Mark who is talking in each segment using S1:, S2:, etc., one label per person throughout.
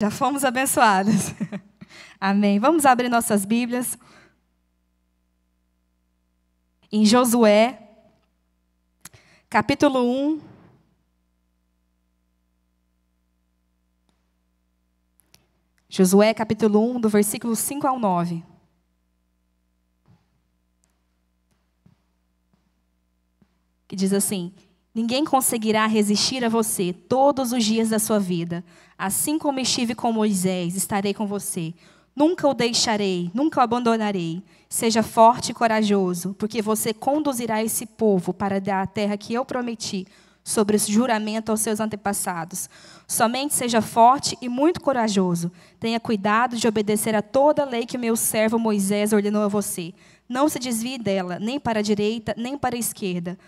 S1: Já fomos abençoados. Amém. Vamos abrir nossas Bíblias. Em Josué, capítulo 1. Josué, capítulo 1, do versículo 5 ao 9. Que diz assim: ninguém conseguirá resistir a você todos os dias da sua vida. Assim como estive com Moisés, estarei com você. Nunca o deixarei, nunca o abandonarei. Seja forte e corajoso, porque você conduzirá esse povo para dar a terra que eu prometi, sobre esse juramento aos seus antepassados. Somente seja forte e muito corajoso. Tenha cuidado de obedecer a toda a lei que meu servo Moisés ordenou a você. Não se desvie dela, nem para a direita, nem para a esquerda,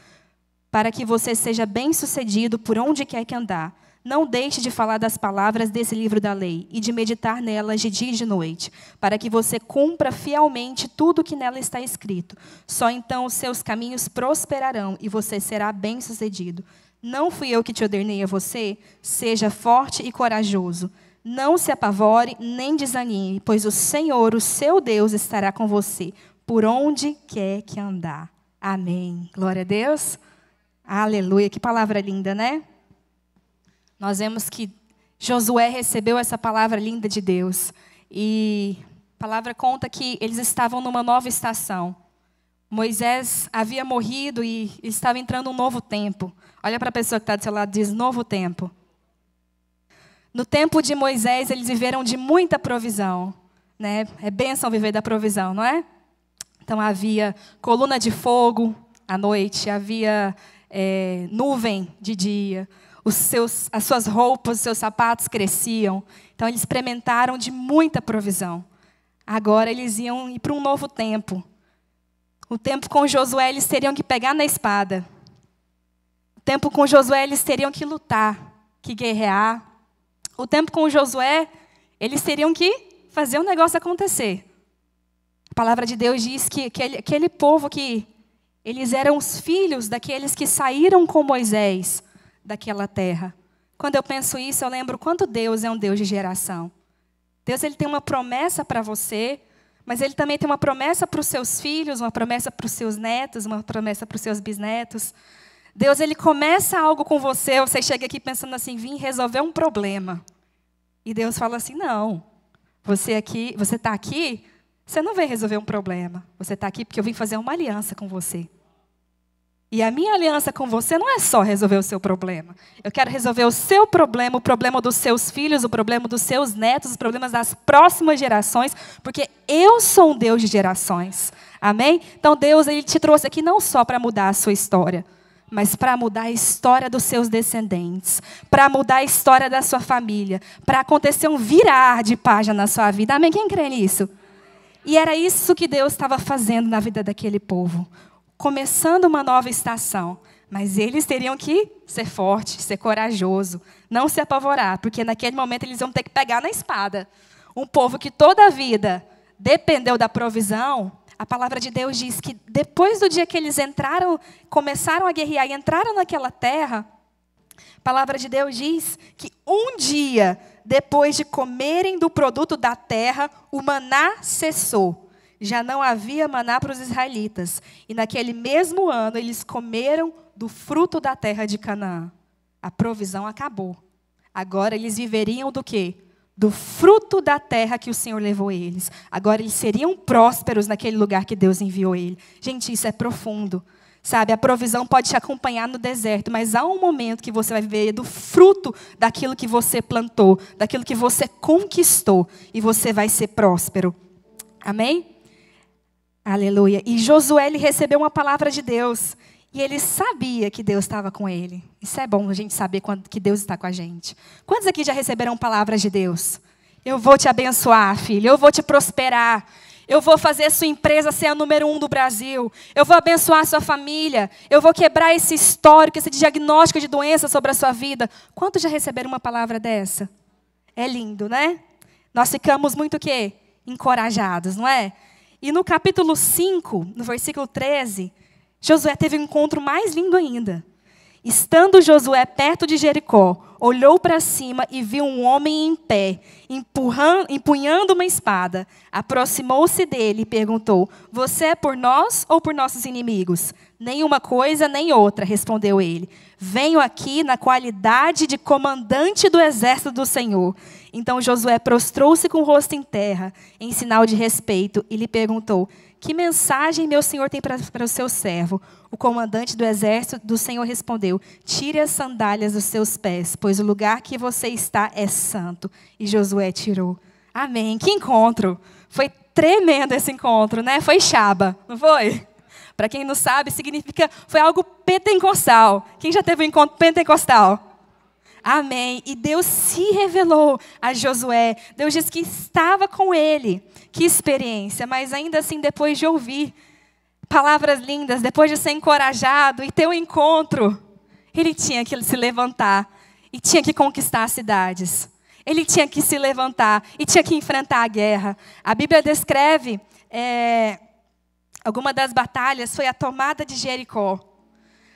S1: para que você seja bem-sucedido por onde quer que andar. Não deixe de falar das palavras desse livro da lei e de meditar nelas de dia e de noite, para que você cumpra fielmente tudo o que nela está escrito. Só então os seus caminhos prosperarão e você será bem-sucedido. Não fui eu que te ordenei a você? Seja forte e corajoso. Não se apavore nem desanime, pois o Senhor, o seu Deus, estará com você, por onde quer que andar. Amém. Glória a Deus. Aleluia. Que palavra linda, né? Nós vemos que Josué recebeu essa palavra linda de Deus. E a palavra conta que eles estavam numa nova estação. Moisés havia morrido e estava entrando um novo tempo. Olha para a pessoa que está do seu lado e diz: novo tempo. No tempo de Moisés, eles viveram de muita provisão, né? É bênção viver da provisão, não é? Então havia coluna de fogo à noite, havia nuvem de dia. As suas roupas, os seus sapatos cresciam. Então, eles experimentaram de muita provisão. Agora, eles iam ir para um novo tempo. O tempo com Josué, eles teriam que pegar na espada. O tempo com Josué, eles teriam que lutar, que guerrear. O tempo com Josué, eles teriam que fazer o negócio acontecer. A palavra de Deus diz que aquele povo que eles eram os filhos daqueles que saíram com Moisés daquela terra. Quando eu penso isso, eu lembro quanto Deus é um Deus de geração. Deus, ele tem uma promessa para você, mas ele também tem uma promessa para os seus filhos, uma promessa para os seus netos, uma promessa para os seus bisnetos. Deus, ele começa algo com você, você chega aqui pensando assim: vim resolver um problema. E Deus fala assim: não, você está aqui, você não veio resolver um problema. Você está aqui porque eu vim fazer uma aliança com você. E a minha aliança com você não é só resolver o seu problema. Eu quero resolver o seu problema, o problema dos seus filhos, o problema dos seus netos, os problemas das próximas gerações, porque eu sou um Deus de gerações. Amém? Então Deus, ele te trouxe aqui não só para mudar a sua história, mas para mudar a história dos seus descendentes, para mudar a história da sua família, para acontecer um virar de página na sua vida. Amém? Quem crê nisso? E era isso que Deus estava fazendo na vida daquele povo. Começando uma nova estação. Mas eles teriam que ser forte, ser corajoso, não se apavorar, porque naquele momento eles iam ter que pegar na espada. Um povo que toda a vida dependeu da provisão. A palavra de Deus diz que depois do dia que eles começaram a guerrear e entraram naquela terra, a palavra de Deus diz que um dia depois de comerem do produto da terra, o maná cessou. Já não havia maná para os israelitas. E naquele mesmo ano, eles comeram do fruto da terra de Canaã. A provisão acabou. Agora eles viveriam do quê? Do fruto da terra que o Senhor levou eles. Agora eles seriam prósperos naquele lugar que Deus enviou eles. Gente, isso é profundo. Sabe, a provisão pode te acompanhar no deserto, mas há um momento que você vai viver do fruto daquilo que você plantou, daquilo que você conquistou, e você vai ser próspero. Amém? Aleluia. E Josué, ele recebeu uma palavra de Deus. E ele sabia que Deus estava com ele. Isso é bom a gente saber que Deus está com a gente. Quantos aqui já receberam palavras de Deus? Eu vou te abençoar, filho. Eu vou te prosperar. Eu vou fazer a sua empresa ser a número 1 do Brasil. Eu vou abençoar a sua família. Eu vou quebrar esse histórico, esse diagnóstico de doença sobre a sua vida. Quantos já receberam uma palavra dessa? É lindo, né? Nós ficamos muito o quê? Encorajados, não é? E no capítulo 5, no versículo 13, Josué teve um encontro mais lindo ainda. Estando Josué perto de Jericó, olhou para cima e viu um homem em pé, empunhando uma espada. Aproximou-se dele e perguntou: você é por nós ou por nossos inimigos? Nenhuma coisa, nem outra, respondeu ele. Venho aqui na qualidade de comandante do exército do Senhor. Então Josué prostrou-se com o rosto em terra, em sinal de respeito, e lhe perguntou: que mensagem meu senhor tem para o seu servo? O comandante do exército do Senhor respondeu: tire as sandálias dos seus pés, pois o lugar que você está é santo. E Josué tirou. Amém. Que encontro! Foi tremendo esse encontro, né? Foi Shaba, não foi? Para quem não sabe, significa, foi algo pentecostal. Quem já teve um encontro pentecostal? Amém. E Deus se revelou a Josué. Deus disse que estava com ele. Que experiência. Mas ainda assim, depois de ouvir palavras lindas, depois de ser encorajado e ter um encontro, ele tinha que se levantar e tinha que conquistar as cidades. Ele tinha que se levantar e tinha que enfrentar a guerra. A Bíblia descreve, alguma das batalhas foi a tomada de Jericó.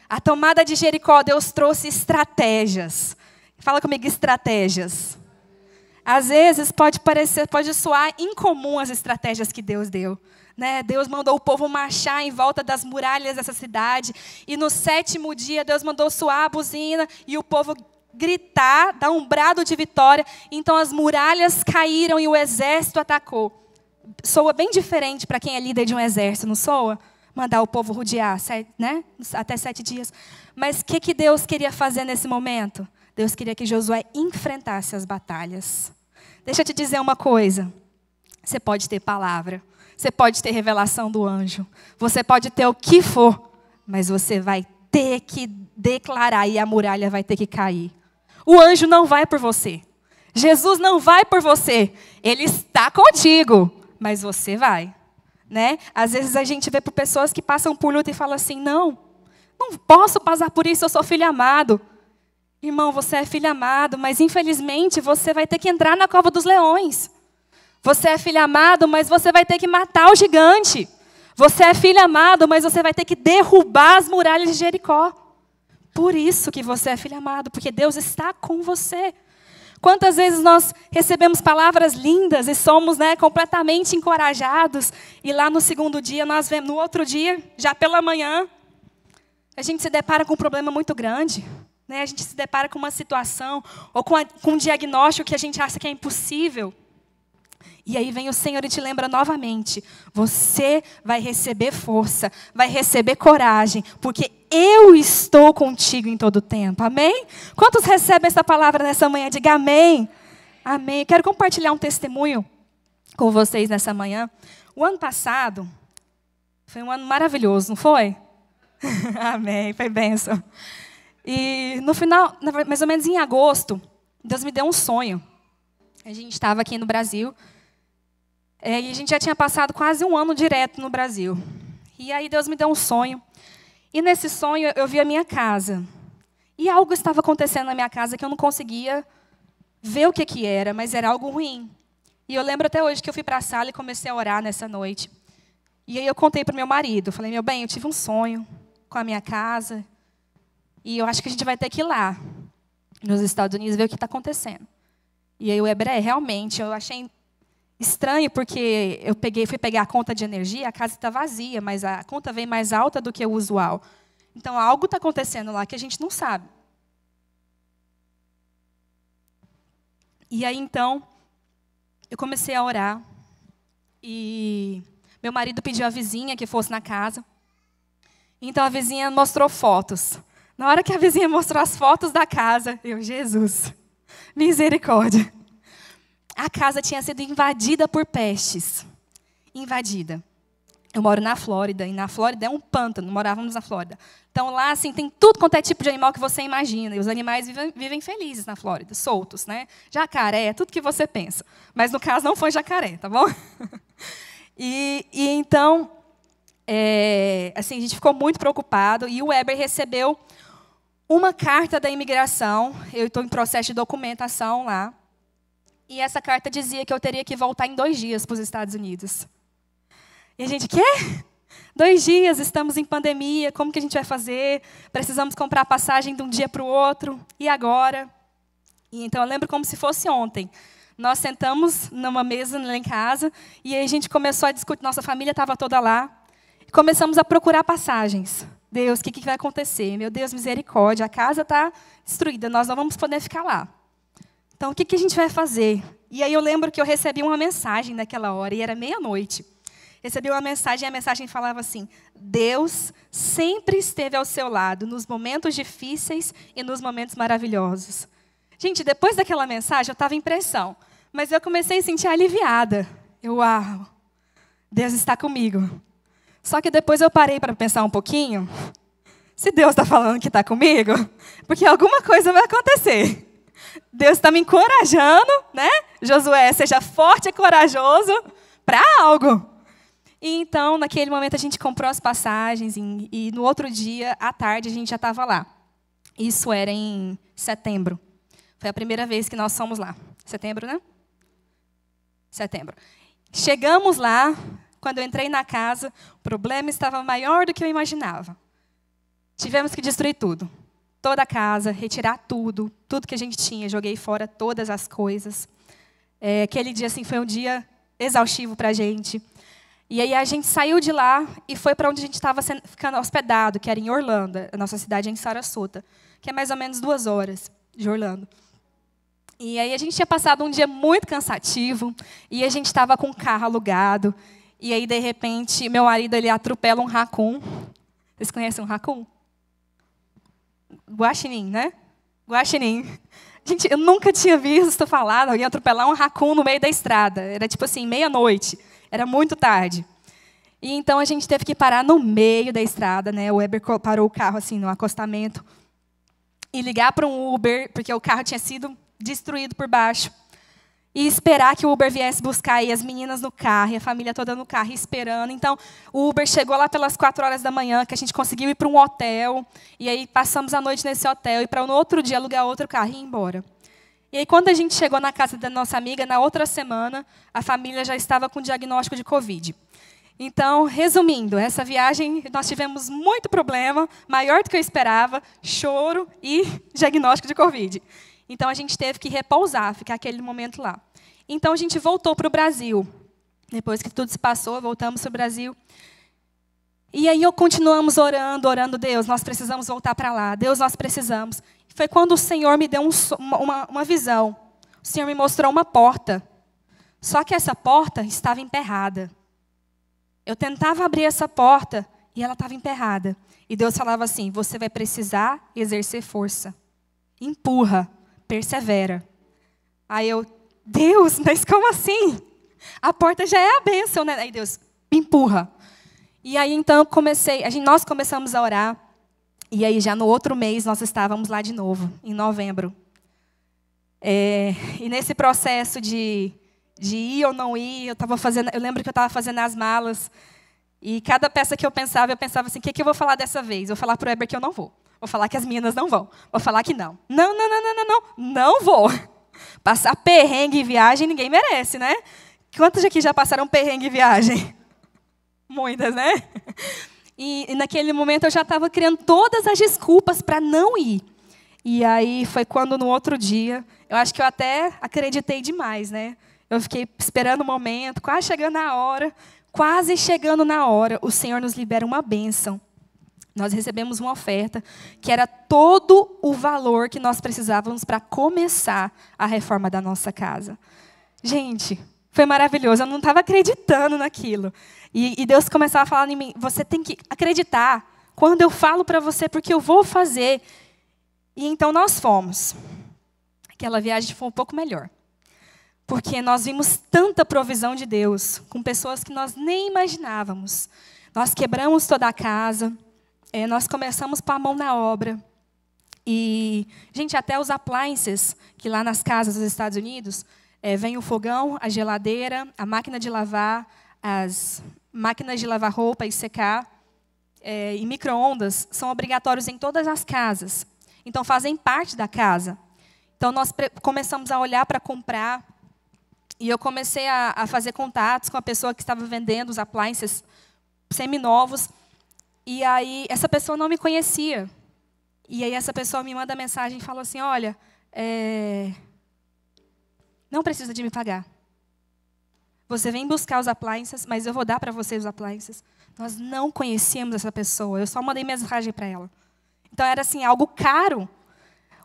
S1: A tomada de Jericó, Deus trouxe estratégias. Fala comigo, estratégias. Às vezes pode soar incomum as estratégias que Deus deu. Né? Deus mandou o povo marchar em volta das muralhas dessa cidade. E no 7º dia, Deus mandou soar a buzina e o povo gritar, dar um brado de vitória. Então as muralhas caíram e o exército atacou. Soa bem diferente para quem é líder de um exército, não soa? Mandar o povo rodear, né? Até 7 dias. Mas o que Deus queria fazer nesse momento? Deus queria que Josué enfrentasse as batalhas. Deixa eu te dizer uma coisa. Você pode ter palavra. Você pode ter revelação do anjo. Você pode ter o que for. Mas você vai ter que declarar e a muralha vai ter que cair. O anjo não vai por você. Jesus não vai por você. Ele está contigo. Mas você vai. Né? Às vezes a gente vê por pessoas que passam por luta e falam assim: não posso passar por isso, eu sou filho amado. Irmão, você é filho amado, mas infelizmente você vai ter que entrar na cova dos leões. Você é filho amado, mas você vai ter que matar o gigante. Você é filho amado, mas você vai ter que derrubar as muralhas de Jericó. Por isso que você é filho amado, porque Deus está com você. Quantas vezes nós recebemos palavras lindas e somos, né, completamente encorajados, e lá no 2º dia, nós vemos, no outro dia, já pela manhã, a gente se depara com um problema muito grande. Né? A gente se depara com uma situação ou com um diagnóstico que a gente acha que é impossível. E aí vem o Senhor e te lembra novamente: você vai receber força, vai receber coragem, porque eu estou contigo em todo o tempo. Amém? Quantos recebem essa palavra nessa manhã? Diga amém. Amém. Eu quero compartilhar um testemunho com vocês nessa manhã. O ano passado foi um ano maravilhoso, não foi? Amém. Foi bênção. E no final, mais ou menos em agosto, Deus me deu um sonho. A gente estava aqui no Brasil. E a gente já tinha passado quase um ano direto no Brasil. E aí Deus me deu um sonho. E nesse sonho eu vi a minha casa. E algo estava acontecendo na minha casa que eu não conseguia ver o que era, mas era algo ruim. E eu lembro até hoje que eu fui para a sala e comecei a orar nessa noite. E aí eu contei para o meu marido. Falei: meu bem, eu tive um sonho com a minha casa. E eu acho que a gente vai ter que ir lá, nos Estados Unidos, ver o que está acontecendo. E aí o Hebré, realmente, eu achei estranho, porque eu fui pegar a conta de energia, a casa está vazia, mas a conta vem mais alta do que o usual. Então, algo está acontecendo lá que a gente não sabe. E aí, então, eu comecei a orar. E meu marido pediu à vizinha que fosse na casa. Então, a vizinha mostrou fotos. Na hora que a vizinha mostrou as fotos da casa, Jesus, misericórdia. A casa tinha sido invadida por pestes. Invadida. Eu moro na Flórida, e na Flórida é um pântano, morávamos na Flórida. Então lá, assim, tem tudo quanto é tipo de animal que você imagina. E os animais vivem felizes na Flórida, soltos, né? Jacaré, tudo que você pensa. Mas no caso não foi jacaré, tá bom? E então, assim, a gente ficou muito preocupado, e o Weber recebeu uma carta da imigração. Eu estou em processo de documentação lá. E essa carta dizia que eu teria que voltar em 2 dias para os Estados Unidos. E a gente, quê? 2 dias, estamos em pandemia, como que a gente vai fazer? Precisamos comprar passagem de um dia para o outro. E agora? E então eu lembro como se fosse ontem. Nós sentamos numa mesa lá em casa e aí a gente começou a discutir, nossa família estava toda lá. E começamos a procurar passagens. Deus, o que vai acontecer? Meu Deus, misericórdia, a casa está destruída, nós não vamos poder ficar lá. Então, o que a gente vai fazer? E aí eu lembro que eu recebi uma mensagem naquela hora, e era meia-noite. Recebi uma mensagem, e a mensagem falava assim: Deus sempre esteve ao seu lado, nos momentos difíceis e nos momentos maravilhosos. Gente, depois daquela mensagem, eu estava em pressão, mas eu comecei a sentir aliviada. Uau, Deus está comigo. Só que depois eu parei para pensar um pouquinho. Se Deus está falando que está comigo, porque alguma coisa vai acontecer. Deus está me encorajando, né? Josué, seja forte e corajoso para algo. E então, naquele momento, a gente comprou as passagens e no outro dia, à tarde, a gente já estava lá. Isso era em setembro. Foi a primeira vez que nós fomos lá. Setembro, né? Setembro. Chegamos lá, quando eu entrei na casa, o problema estava maior do que eu imaginava. Tivemos que destruir tudo. Toda a casa, retirar tudo que a gente tinha. Joguei fora todas as coisas. Aquele dia assim, foi um dia exaustivo para a gente. E aí a gente saiu de lá e foi para onde a gente estava ficando hospedado, que era em Orlando. A nossa cidade é em Sarasota, que é mais ou menos 2 horas de Orlando. E aí a gente tinha passado um dia muito cansativo e a gente estava com um carro alugado. E aí, de repente, meu marido ele atropela um raccoon. Vocês conhecem um raccoon? Guaxinim, né? Guaxinim. Gente, eu nunca tinha visto falar alguém atropelar um raccoon no meio da estrada. Era tipo assim, meia-noite. Era muito tarde. E então a gente teve que parar no meio da estrada, né? O Weber parou o carro assim no acostamento e ligar para um Uber, porque o carro tinha sido destruído por baixo. E esperar que o Uber viesse buscar e as meninas no carro, e a família toda no carro esperando. Então, o Uber chegou lá pelas 4 horas da manhã, que a gente conseguiu ir para um hotel. E aí passamos a noite nesse hotel e para no outro dia alugar outro carro e ir embora. E aí, quando a gente chegou na casa da nossa amiga, na outra semana, a família já estava com diagnóstico de Covid. Então, resumindo, essa viagem nós tivemos muito problema, maior do que eu esperava, choro e diagnóstico de Covid. Então, a gente teve que repousar, ficar aquele momento lá. Então, a gente voltou para o Brasil. Depois que tudo se passou, voltamos para o Brasil. E aí, continuamos orando, Deus, nós precisamos voltar para lá. Deus, nós precisamos. Foi quando o Senhor me deu uma visão. O Senhor me mostrou uma porta. Só que essa porta estava emperrada. Eu tentava abrir essa porta e ela estava emperrada. E Deus falava assim: você vai precisar exercer força. Empurra, persevera. Aí eu, Deus, mas como assim? A porta já é a bênção, né? Aí Deus, empurra. E aí então nós começamos a orar. E aí já no outro mês nós estávamos lá de novo, em novembro. E nesse processo de ir ou não ir, eu lembro que eu estava fazendo as malas. E cada peça que eu pensava assim: o que eu vou falar dessa vez? Vou falar para o Weber que eu não vou. Vou falar que as meninas não vão. Vou falar que não. Não vou. Passar perrengue em viagem ninguém merece, né? Quantos aqui já passaram perrengue em viagem? Muitas, né? E naquele momento eu já estava criando todas as desculpas para não ir. E aí foi quando no outro dia, eu acho que eu até acreditei demais, né? Eu fiquei esperando o momento, quase chegando na hora, o Senhor nos libera uma bênção. Nós recebemos uma oferta que era todo o valor que nós precisávamos para começar a reforma da nossa casa. Gente, foi maravilhoso. Eu não estava acreditando naquilo. E Deus começava a falar em mim: você tem que acreditar quando eu falo para você, porque eu vou fazer. E então nós fomos. Aquela viagem foi um pouco melhor. Porque nós vimos tanta provisão de Deus, com pessoas que nós nem imaginávamos. Nós quebramos toda a casa. Nós começamos a pôr a mão na obra. E, gente, até os appliances, que lá nas casas dos Estados Unidos, vem o fogão, a geladeira, a máquina de lavar, as máquinas de lavar roupa e secar, e micro-ondas, são obrigatórios em todas as casas. Então, fazem parte da casa. Então, nós começamos a olhar para comprar, e eu comecei a fazer contatos com a pessoa que estava vendendo os appliances seminovos. E aí, essa pessoa não me conhecia. E aí, essa pessoa me manda mensagem e fala assim: olha, Não precisa de me pagar. Você vem buscar os appliances, mas eu vou dar para você os appliances. Nós não conhecíamos essa pessoa, eu só mandei mensagem para ela. Então era assim, algo caro.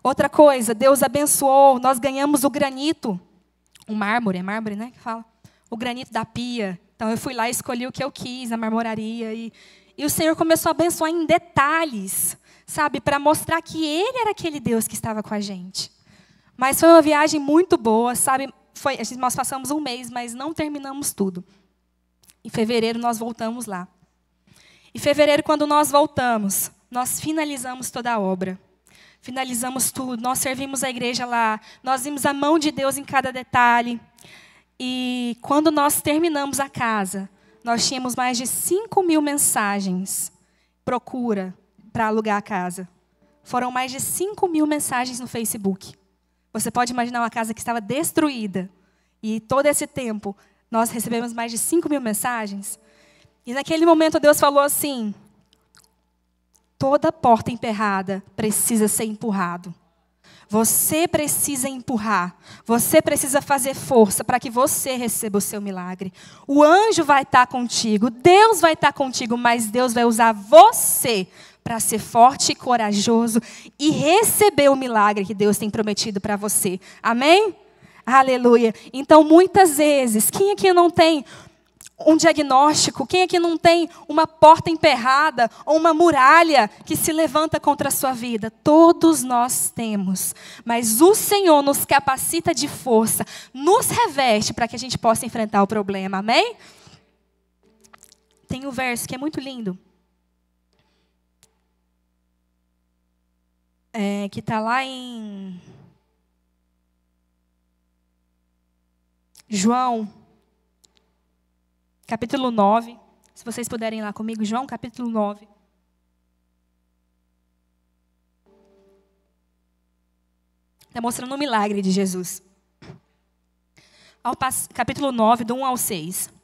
S1: Outra coisa, Deus abençoou, nós ganhamos o granito. O mármore, é mármore, né, que fala? O granito da pia. Então eu fui lá e escolhi o que eu quis, na marmoraria. E o Senhor começou a abençoar em detalhes, sabe? Para mostrar que Ele era aquele Deus que estava com a gente. Mas foi uma viagem muito boa, sabe? Nós passamos um mês, mas não terminamos tudo. Em fevereiro nós voltamos lá. Em fevereiro, quando nós voltamos, nós finalizamos toda a obra. Finalizamos tudo, nós servimos a igreja lá, nós vimos a mão de Deus em cada detalhe. E quando nós terminamos a casa, nós tínhamos mais de 5.000 mensagens, procura para alugar a casa. Foram mais de 5.000 mensagens no Facebook. Você pode imaginar uma casa que estava destruída. E todo esse tempo, nós recebemos mais de 5.000 mensagens. E naquele momento Deus falou assim, toda porta emperrada precisa ser empurrado. Você precisa empurrar. Você precisa fazer força para que você receba o seu milagre. O anjo vai estar contigo. Deus vai estar contigo. Mas Deus vai usar você para ser forte e corajoso e receber o milagre que Deus tem prometido para você. Amém? Aleluia. Então, muitas vezes, quem aqui não tem um diagnóstico? Quem aqui não tem uma porta emperrada ou uma muralha que se levanta contra a sua vida? Todos nós temos. Mas o Senhor nos capacita de força, nos reveste para que a gente possa enfrentar o problema. Amém? Tem um verso que é muito lindo. Que está lá em João, capítulo 9. Se vocês puderem ir lá comigo, João, capítulo 9. Está mostrando o milagre de Jesus. Capítulo 9, do 1 ao 6.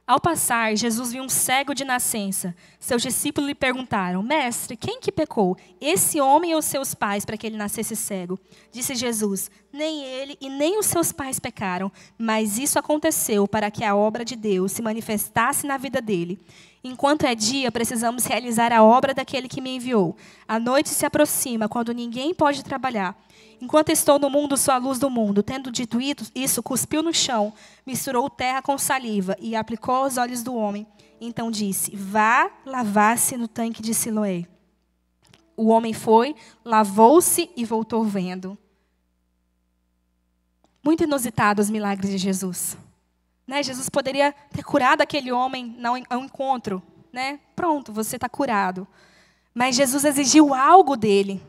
S1: Ao passar, Jesus viu um cego de nascença. Seus discípulos lhe perguntaram, mestre, quem que pecou? Esse homem ou seus pais para que ele nascesse cego? Disse Jesus, nem ele e nem os seus pais pecaram, mas isso aconteceu para que a obra de Deus se manifestasse na vida dele. Enquanto é dia, precisamos realizar a obra daquele que me enviou. A noite se aproxima, quando ninguém pode trabalhar. Enquanto estou no mundo, sou a luz do mundo. Tendo dito isso, cuspiu no chão, misturou terra com saliva e aplicou aos olhos do homem. Então disse, vá lavar-se no tanque de Siloé. O homem foi, lavou-se e voltou vendo. Muito inusitado os milagres de Jesus. Né? Jesus poderia ter curado aquele homem ao encontro. Né? Pronto, você está curado. Mas Jesus exigiu algo dele.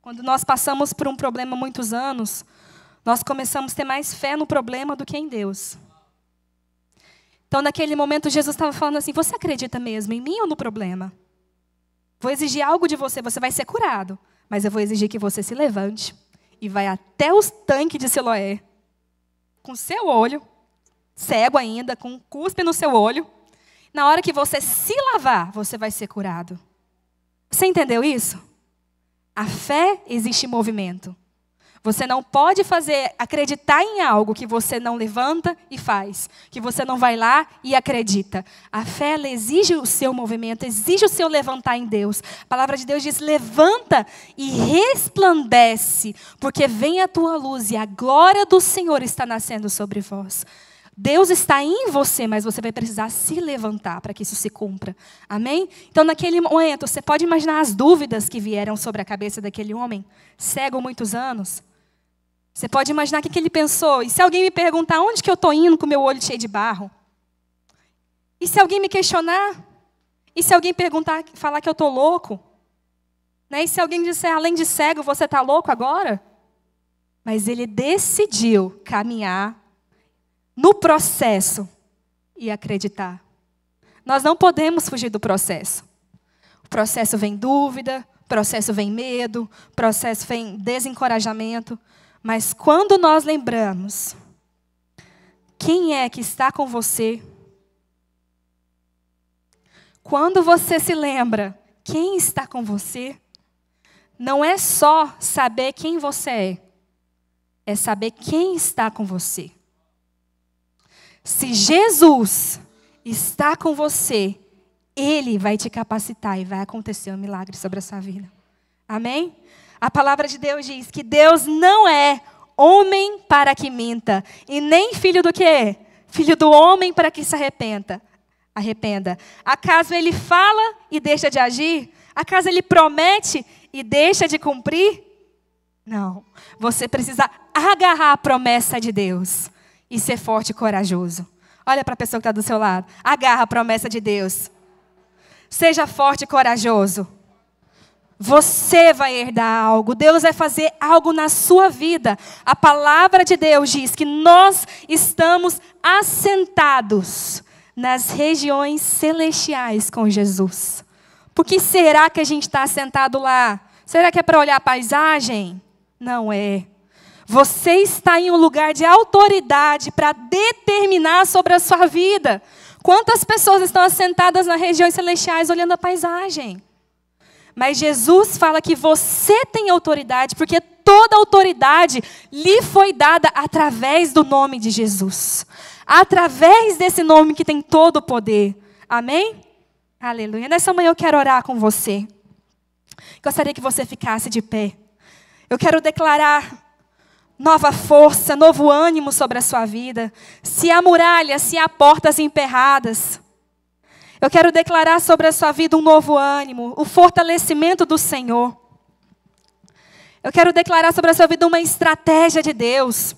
S1: Quando nós passamos por um problema há muitos anos, nós começamos a ter mais fé no problema do que em Deus. Então, naquele momento, Jesus estava falando assim, você acredita mesmo em mim ou no problema? Vou exigir algo de você, você vai ser curado. Mas eu vou exigir que você se levante e vai até os tanques de Siloé, com seu olho, cego ainda, com um cuspe no seu olho. Na hora que você se lavar, você vai ser curado. Você entendeu isso? A fé existe movimento. Você não pode acreditar em algo que você não levanta e faz. Que você não vai lá e acredita. A fé, ela exige o seu movimento, exige o seu levantar em Deus. A palavra de Deus diz, levanta e resplandece, porque vem a tua luz e a glória do Senhor está nascendo sobre vós. Deus está em você, mas você vai precisar se levantar para que isso se cumpra. Amém? Então, naquele momento, você pode imaginar as dúvidas que vieram sobre a cabeça daquele homem, cego há muitos anos. Você pode imaginar o que ele pensou. E se alguém me perguntar onde que eu estou indo com o meu olho cheio de barro? E se alguém me questionar? E se alguém falar que eu estou louco? Né? E se alguém disser, além de cego, você está louco agora? Mas ele decidiu caminhar no processo e acreditar. Nós não podemos fugir do processo. O processo vem dúvida, o processo vem medo, o processo vem desencorajamento. Mas quando nós lembramos quem é que está com você, quando você se lembra quem está com você, não é só saber quem você é saber quem está com você. Se Jesus está com você, Ele vai te capacitar e vai acontecer um milagre sobre a sua vida. Amém? A palavra de Deus diz que Deus não é homem para que minta, e nem filho do quê? Filho do homem para que se arrependa. Acaso Ele fala e deixa de agir? Acaso Ele promete e deixa de cumprir? Não. Você precisa agarrar a promessa de Deus e ser forte e corajoso. Olha para a pessoa que está do seu lado. Agarra a promessa de Deus. Seja forte e corajoso. Você vai herdar algo. Deus vai fazer algo na sua vida. A palavra de Deus diz que nós estamos assentados nas regiões celestiais com Jesus. Por que será que a gente está assentado lá? Será que é para olhar a paisagem? Não é. Você está em um lugar de autoridade para determinar sobre a sua vida. Quantas pessoas estão assentadas nas regiões celestiais olhando a paisagem? Mas Jesus fala que você tem autoridade, porque toda autoridade lhe foi dada através do nome de Jesus. Através desse nome que tem todo o poder. Amém? Aleluia. Nessa manhã eu quero orar com você. Gostaria que você ficasse de pé. Eu quero declarar nova força, novo ânimo sobre a sua vida. Se há muralhas, se há portas emperradas, eu quero declarar sobre a sua vida um novo ânimo, o fortalecimento do Senhor. Eu quero declarar sobre a sua vida uma estratégia de Deus.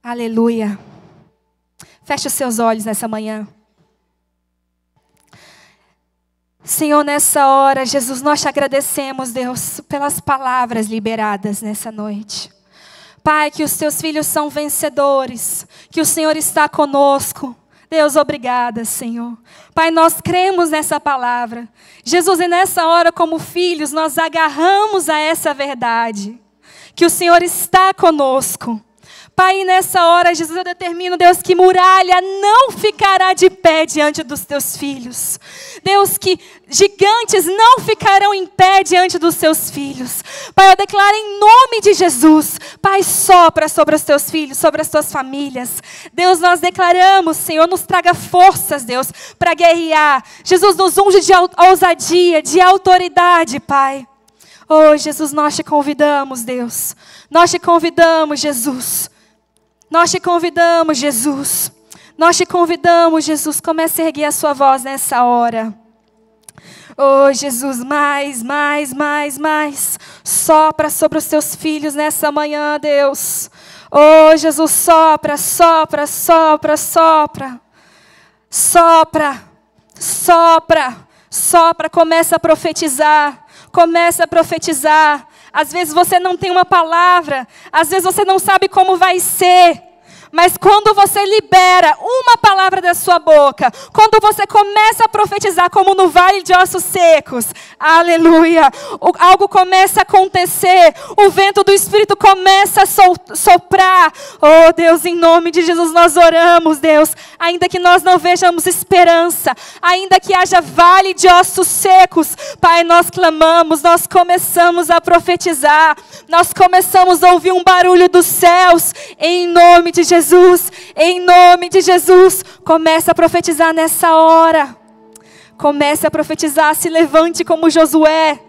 S1: Aleluia. Feche os seus olhos nessa manhã. Senhor, nessa hora, Jesus, nós te agradecemos, Deus, pelas palavras liberadas nessa noite. Pai, que os teus filhos são vencedores, que o Senhor está conosco. Deus, obrigada, Senhor. Pai, nós cremos nessa palavra. Jesus, e nessa hora, como filhos, nós agarramos a essa verdade, que o Senhor está conosco. Pai, nessa hora, Jesus, eu determino, Deus, que muralha não ficará de pé diante dos teus filhos. Deus, que gigantes não ficarão em pé diante dos seus filhos. Pai, eu declaro em nome de Jesus, Pai, sopra sobre os teus filhos, sobre as tuas famílias. Deus, nós declaramos, Senhor, nos traga forças, Deus, para guerrear. Jesus, nos unge de ousadia, de autoridade, Pai. Oh, Jesus, nós te convidamos, Deus. Nós te convidamos, Jesus. Nós te convidamos, Jesus. Nós te convidamos, Jesus. Comece a erguer a sua voz nessa hora. Oh, Jesus, mais. Sopra sobre os teus filhos nessa manhã, Deus. Oh, Jesus, sopra. Começa a profetizar. Às vezes você não tem uma palavra, às vezes você não sabe como vai ser, mas quando você libera uma palavra da sua boca, quando você começa a profetizar como no vale de ossos secos, aleluia, algo começa a acontecer, o vento do Espírito começa a soprar. Oh Deus, em nome de Jesus nós oramos, Deus, ainda que nós não vejamos esperança, ainda que haja vale de ossos secos, Pai, nós clamamos, nós começamos a profetizar, nós começamos a ouvir um barulho dos céus, em nome de Jesus. Em nome de Jesus, comece a profetizar nessa hora. Comece a profetizar, se levante como Josué.